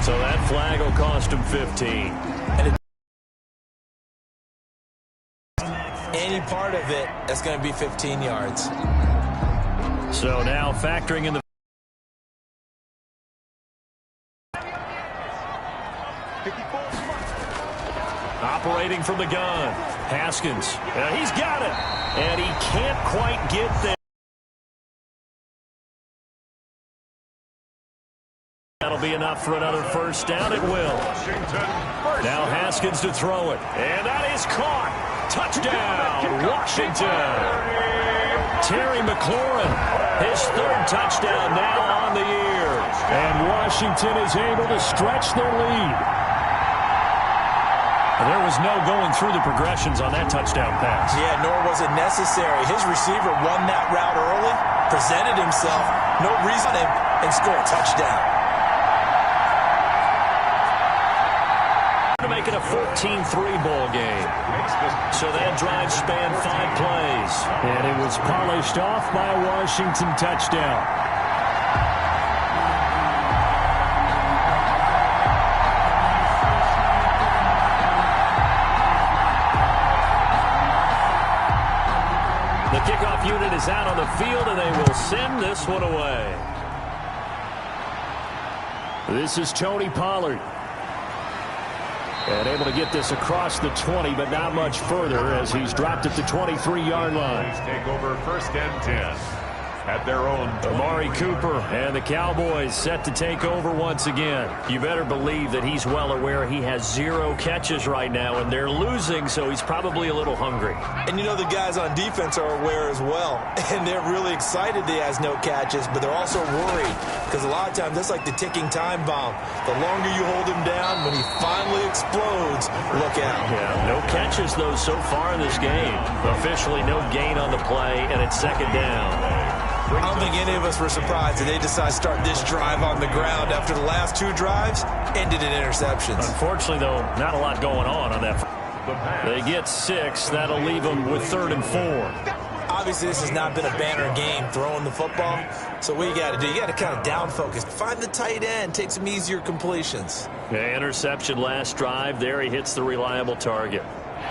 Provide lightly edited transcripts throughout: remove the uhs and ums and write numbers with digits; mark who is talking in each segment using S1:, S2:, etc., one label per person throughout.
S1: So that flag will cost him 15.
S2: And any part of it, that's going to be 15 yards.
S1: So now factoring in the operating from the gun. Haskins. He's got it. And he can't quite get there. That'll be enough for another first down. It will. Now Haskins to throw it. And that is caught. Touchdown, Washington. Terry McLaurin, his third touchdown now on the year. And Washington is able to stretch their lead. There was no going through the progressions on that touchdown pass.
S2: Yeah, nor was it necessary. His receiver won that route early, presented himself, no reason, and scored a touchdown.
S1: To make it a 14-3 ball game. So that drive spanned 5 plays. And it was polished off by a Washington touchdown. The kickoff unit is out on the field, and they will send this one away. This is Tony Pollard. And able to get this across the 20, but not much further as he's dropped at the 23-yard line.
S3: Take over first and 10 at their own.
S1: Amari Cooper and the Cowboys set to take over once again. You better believe that he's well aware he has 0 catches right now, and they're losing, so he's probably a little hungry.
S2: And you know the guys on defense are aware as well, and they're really excited that he has no catches, but they're also worried because a lot of times that's like the ticking time bomb. The longer you hold him down, when he finally explodes, look out.
S1: Yeah, no catches, though, so far in this game. Officially no gain on the play, and it's second down.
S2: I don't think any of us were surprised that they decided to start this drive on the ground after the last 2 drives ended in interceptions.
S1: Unfortunately, though, not a lot going on that. They get 6. That'll leave them with 3rd and 4.
S2: Obviously, this has not been a banner game throwing the football. So what you got to do, you got to kind of down focus. Find the tight end. Take some easier completions.
S1: Yeah, interception last drive. There he hits the reliable target.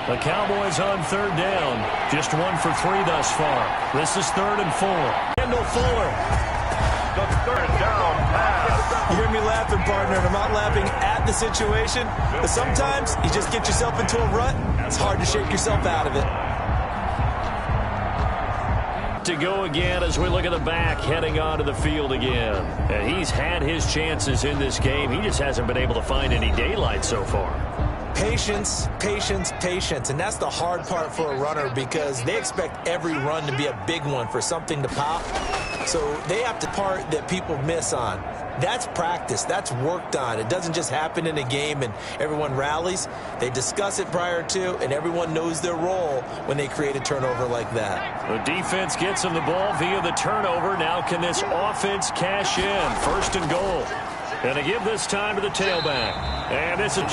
S1: The Cowboys on 3rd down. Just 1 for 3 thus far. This is 3rd and 4. Kendall Fuller.
S3: The 3rd down pass.
S2: You hear me laughing, partner, and I'm not laughing at the situation. But sometimes you just get yourself into a rut. It's hard to shake yourself out of it.
S1: To go again as we look at the back heading onto the field again. And he's had his chances in this game. He just hasn't been able to find any daylight so far.
S2: Patience, patience, patience. And that's the hard part for a runner because they expect every run to be a big one for something to pop. So they have the part that people miss on. That's practice. That's worked on. It doesn't just happen in a game and everyone rallies. They discuss it prior to, and everyone knows their role when they create a turnover like that.
S1: The defense gets him the ball via the turnover. Now can this offense cash in? 1st and goal. Going to give this time to the tailback. And this is,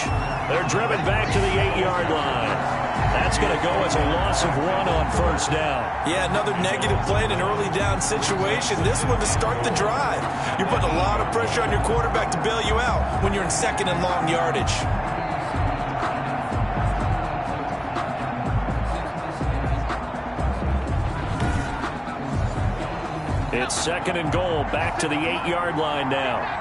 S1: they're driven back to the 8-yard line. That's going to go as a loss of 1 on 1st down.
S2: Yeah, another negative play in an early down situation. This one to start the drive. You're putting a lot of pressure on your quarterback to bail you out when you're in 2nd and long yardage.
S1: It's 2nd and goal, back to the 8-yard line now.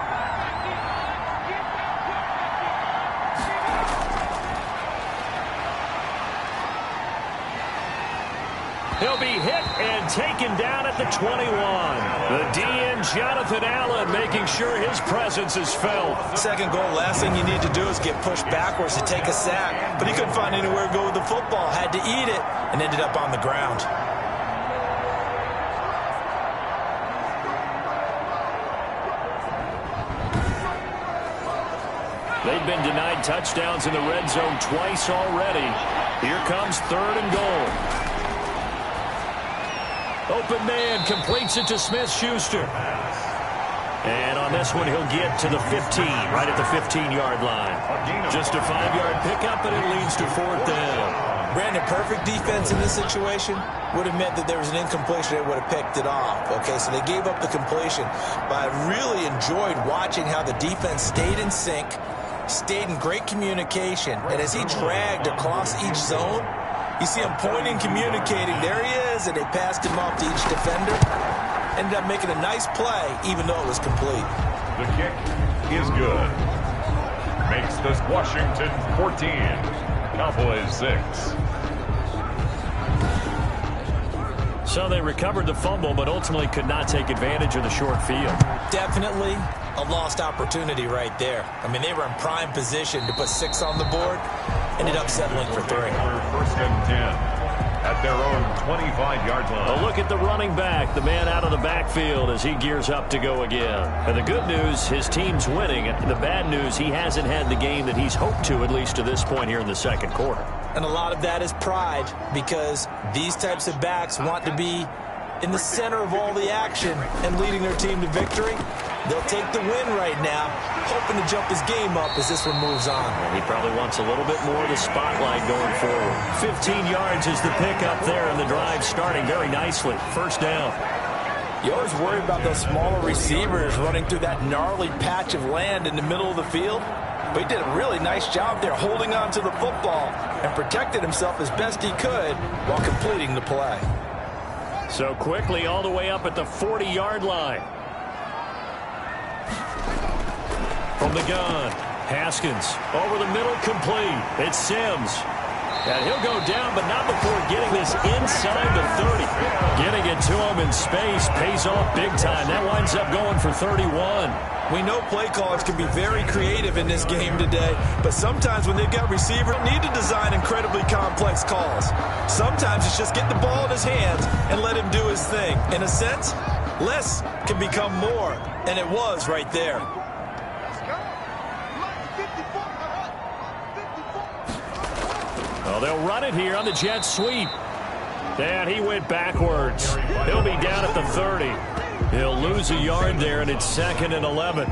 S1: He'll be hit and taken down at the 21. The DN, Jonathan Allen, making sure his presence is felt.
S2: 2nd goal, last thing you need to do is get pushed backwards to take a sack. But he couldn't find anywhere to go with the football, had to eat it, and ended up on the ground.
S1: They've been denied touchdowns in the red zone twice already. Here comes 3rd and goal. Open man completes it to Smith-Schuster. And on this one, he'll get to the 15, right at the 15-yard line. Just a 5-yard pickup, and it leads to 4th down.
S2: Brandon, perfect defense in this situation would have meant that there was an incompletion that would have picked it off. Okay, so they gave up the completion. But I really enjoyed watching how the defense stayed in sync, stayed in great communication. And as he dragged across each zone, you see him pointing, communicating. There he is, and they passed him off to each defender. Ended up making a nice play, even though it was complete.
S3: The kick is good. Makes this Washington 14. Cowboys 6.
S1: So they recovered the fumble, but ultimately could not take advantage of the short field.
S2: Definitely a lost opportunity right there. I mean, they were in prime position to put 6 on the board. Ended up settling for 3.
S3: First and 10 at their own 25-yard line.
S1: A look at the running back, the man out of the backfield as he gears up to go again. And the good news, his team's winning. The bad news, he hasn't had the game that he's hoped to, at least to this point here in the second quarter.
S2: And a lot of that is pride, because these types of backs want to be in the center of all the action and leading their team to victory. They'll take the win right now, hoping to jump his game up as this one moves on.
S1: And he probably wants a little bit more of the spotlight going forward. 15 yards is the pickup there, and the drive starting very nicely. First down.
S2: You always worry about those smaller receivers running through that gnarly patch of land in the middle of the field. But he did a really nice job there holding on to the football and protected himself as best he could while completing the play.
S1: So quickly all the way up at the 40-yard line. From the gun, Haskins over the middle, complete. It's Sims. And he'll go down, but not before getting this inside the 30. Getting it to him in space pays off big time. That winds up going for 31.
S2: We know play callers can be very creative in this game today, but sometimes when they've got receivers, they need to design incredibly complex calls. Sometimes it's just get the ball in his hands and let him do his thing. In a sense, less can become more, and it was right there.
S1: Well, they'll run it here on the jet sweep. And he went backwards. He'll be down at the 30. He'll lose a yard there, and it's 2nd and 11.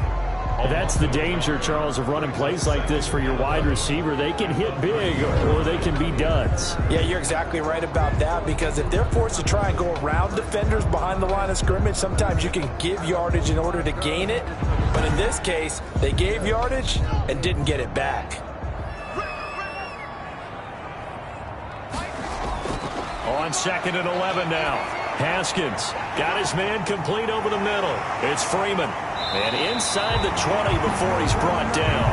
S1: That's the danger, Charles, of running plays like this for your wide receiver. They can hit big, or they can be duds.
S2: Yeah, you're exactly right about that, because if they're forced to try and go around defenders behind the line of scrimmage, sometimes you can give yardage in order to gain it. But in this case, they gave yardage and didn't get it back.
S1: On 2nd and 11 now. Haskins got his man complete over the middle. It's Freeman. And inside the 20 before he's brought down.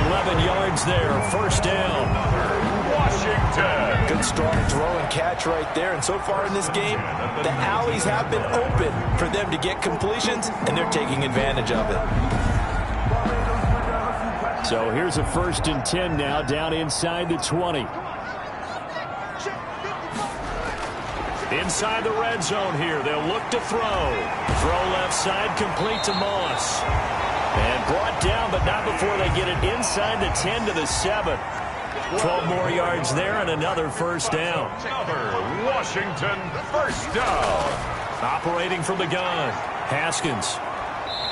S1: 11 yards there. First down.
S3: Washington.
S2: Good strong throw and catch right there. And so far in this game, the alleys have been open for them to get completions, and they're taking advantage of it.
S1: So here's a 1st and 10 now, down inside the 20. Inside the red zone here. They'll look to throw. Throw left side, complete to Moss. And brought down, but not before they get it inside the 10 to the 7. 12 more yards there and another first down.
S3: Another Washington first down.
S1: Operating from the gun. Haskins.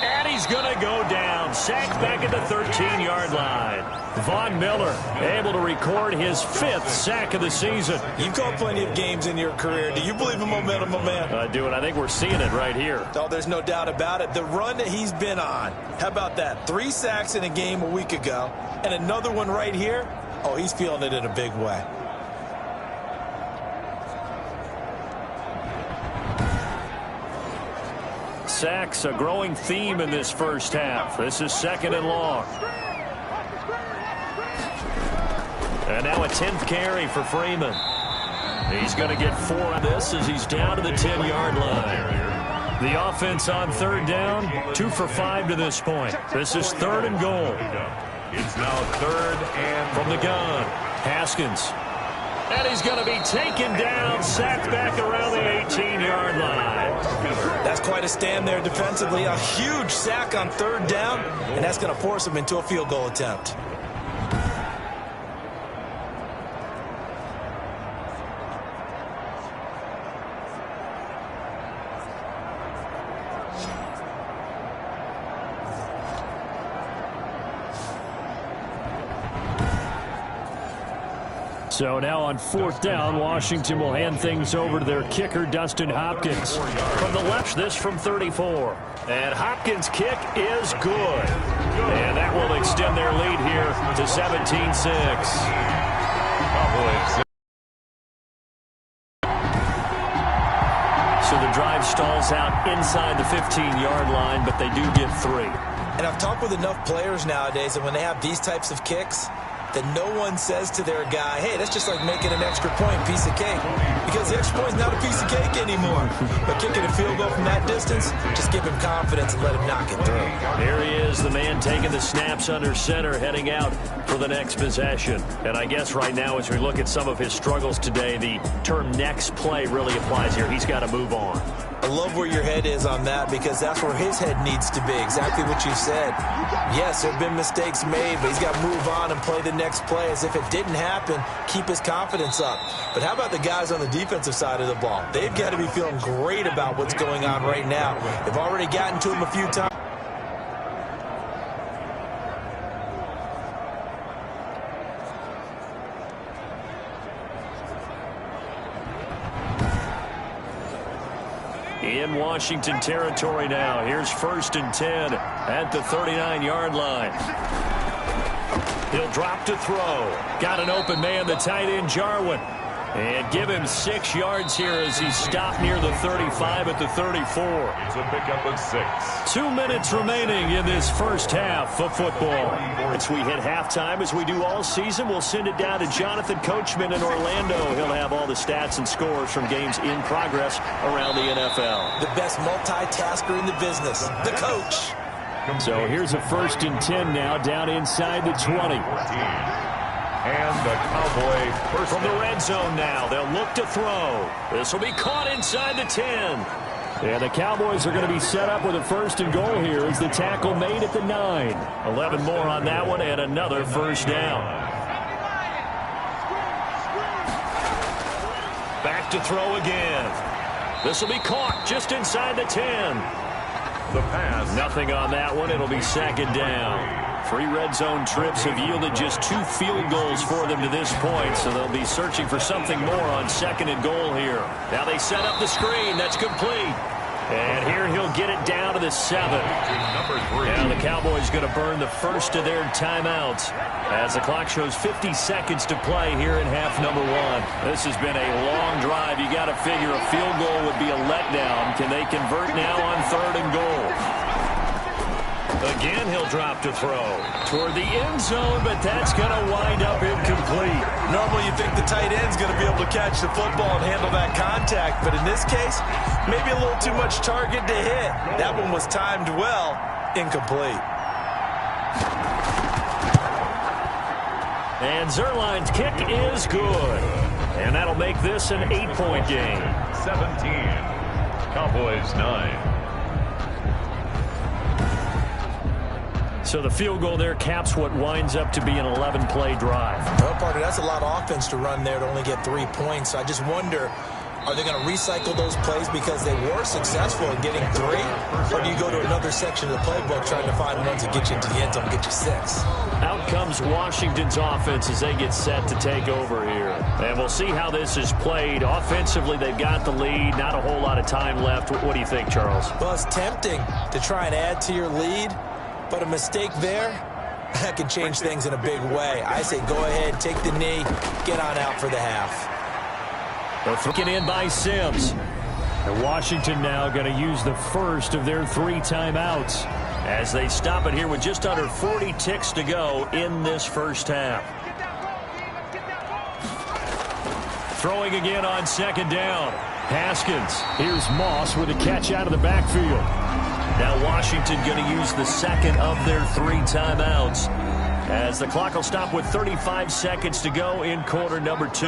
S1: And he's going to go down. Sacked back at the 13-yard line. Von Miller able to record his 5th sack of the season.
S2: You've called plenty of games in your career. Do you believe in momentum, my man?
S1: I do, and I think we're seeing it right here.
S2: Oh, there's no doubt about it. The run that he's been on. How about that? 3 sacks in a game a week ago, and another one right here. Oh, he's feeling it in a big way.
S1: Sacks, a growing theme in this first half. This is 2nd and long. And now a 10th carry for Freeman. He's going to get 4 on this as he's down to the 10-yard line. The offense on 3rd down, 2 for 5 to this point. This is 3rd and goal.
S3: It's now 3rd and
S1: from the gun. Haskins. And he's going to be taken down, sacked back around the 18-yard line.
S2: That's quite a stand there defensively. A huge sack on 3rd down, and that's going to force him into a field goal attempt.
S1: So now on 4th down, Washington will hand things over to their kicker, Dustin Hopkins. From the left, this from 34. And Hopkins' kick is good. And that will extend their lead here to 17-6. So the drive stalls out inside the 15-yard line, but they do get 3.
S2: And I've talked with enough players nowadays, and when they have these types of kicks, that no one says to their guy, hey, that's just like making an extra point, piece of cake. Because the extra point's not a piece of cake anymore. But kicking a field goal from that distance, just give him confidence and let him knock it through.
S1: Here he is, the man taking the snaps under center, heading out for the next possession. And I guess right now, as we look at some of his struggles today, the term next play really applies here. He's got to move on.
S2: I love where your head is on that, because that's where his head needs to be. Exactly what you said. Yes, there have been mistakes made, but he's got to move on and play the next play as if it didn't happen. Keep his confidence up. But how about the guys on the defensive side of the ball? They've got to be feeling great about what's going on right now. They've already gotten to him a few times.
S1: In Washington territory now. Here's 1st and 10 at the 39-yard line. He'll drop to throw. Got an open man, the tight end, Jarwin. And give him 6 yards here as he stopped near the 35 at the 34.
S3: It's a pickup of 6.
S1: 2 minutes remaining in this first half of football. As we hit halftime, as we do all season, we'll send it down to Jonathan Coachman in Orlando. He'll have all the stats and scores from games in progress around the NFL.
S2: The best multitasker in the business, the coach.
S1: So here's a 1st and 10 now, down inside the 20.
S3: And the Cowboy first
S1: from the red zone now. They'll look to throw. This will be caught inside the 10. And the Cowboys are going to be set up with a 1st and goal here as the tackle made at the 9. 11 more on that one and another 1st down. Back to throw again. This will be caught just inside the 10.
S3: The pass.
S1: Nothing on that one. It'll be 2nd down. 3 red zone trips have yielded just 2 field goals for them to this point, so they'll be searching for something more on 2nd and goal here. Now they set up the screen. That's complete. And here he'll get it down to the 7. Now the Cowboys going to burn the first of their timeouts as the clock shows 50 seconds to play here in half number 1. This has been a long drive. You got to figure a field goal would be a letdown. Can they convert now on 3rd and goal? Again, he'll drop to throw toward the end zone, but that's going to wind up incomplete.
S2: Normally you think the tight end's going to be able to catch the football and handle that contact, but in this case, maybe a little too much target to hit. That one was timed well, incomplete.
S1: And Zerline's kick is good. And that'll make this an 8-point game.
S3: 17. Cowboys 9.
S1: So the field goal there caps what winds up to be an 11-play drive.
S2: Well, Parker, that's a lot of offense to run there to only get 3 points. So I just wonder, are they going to recycle those plays because they were successful in getting 3? Or do you go to another section of the playbook trying to find ones that get you into the end zone and get you 6?
S1: Out comes Washington's offense as they get set to take over here. And we'll see how this is played. Offensively, they've got the lead. Not a whole lot of time left. What do you think, Charles?
S2: Well, it's tempting to try and add to your lead. But a mistake there, that can change things in a big way. I say go ahead, take the knee, get on out for the half.
S1: They're thrown in by Sims. And Washington now going to use the first of their 3 timeouts as they stop it here with just under 40 ticks to go in this first half. Throwing again on 2nd down. Haskins. Here's Moss with a catch out of the backfield. Now Washington going to use the 2nd of their 3 timeouts as the clock will stop with 35 seconds to go in quarter number 2.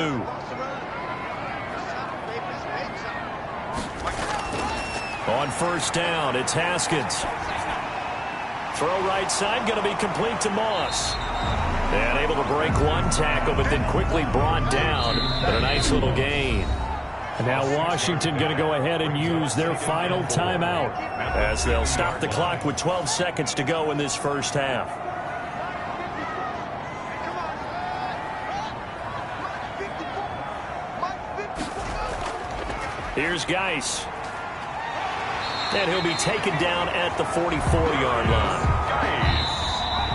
S1: On 1st down, it's Haskins. Throw right side, going to be complete to Moss. And able to break 1 tackle, but then quickly brought down. But a nice little gain. And now Washington going to go ahead and use their final timeout as they'll stop the clock with 12 seconds to go in this first half. Here's Geis. And he'll be taken down at the 44-yard line.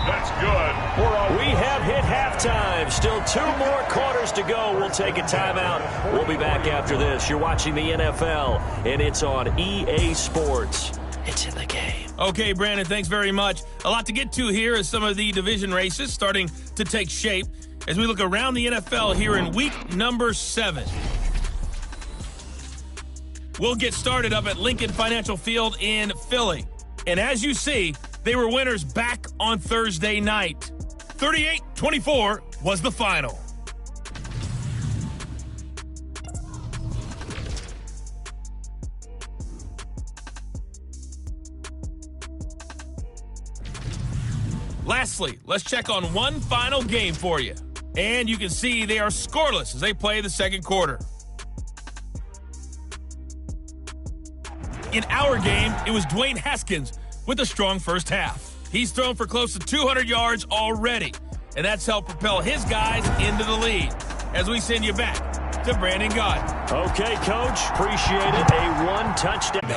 S3: That's good.
S1: We have hit halftime. Still 2 more quarters to go. We'll take a timeout. We'll be back after this. You're watching the NFL, and it's on EA Sports. It's in the game.
S4: Okay, Brandon, thanks very much. A lot to get to here as some of the division races starting to take shape as we look around the NFL here in week number 7. We'll get started up at Lincoln Financial Field in Philly. And as you see, they were winners back on Thursday night. 38-24 was the final. Lastly, let's check on one final game for you. And you can see they are scoreless as they play the second quarter. In our game, it was Dwayne Haskins with a strong first half. He's thrown for close to 200 yards already, and that's helped propel his guys into the lead. As we send you back to Brandon Gaudin.
S1: Okay, Coach. Appreciate it. A 1-touchdown.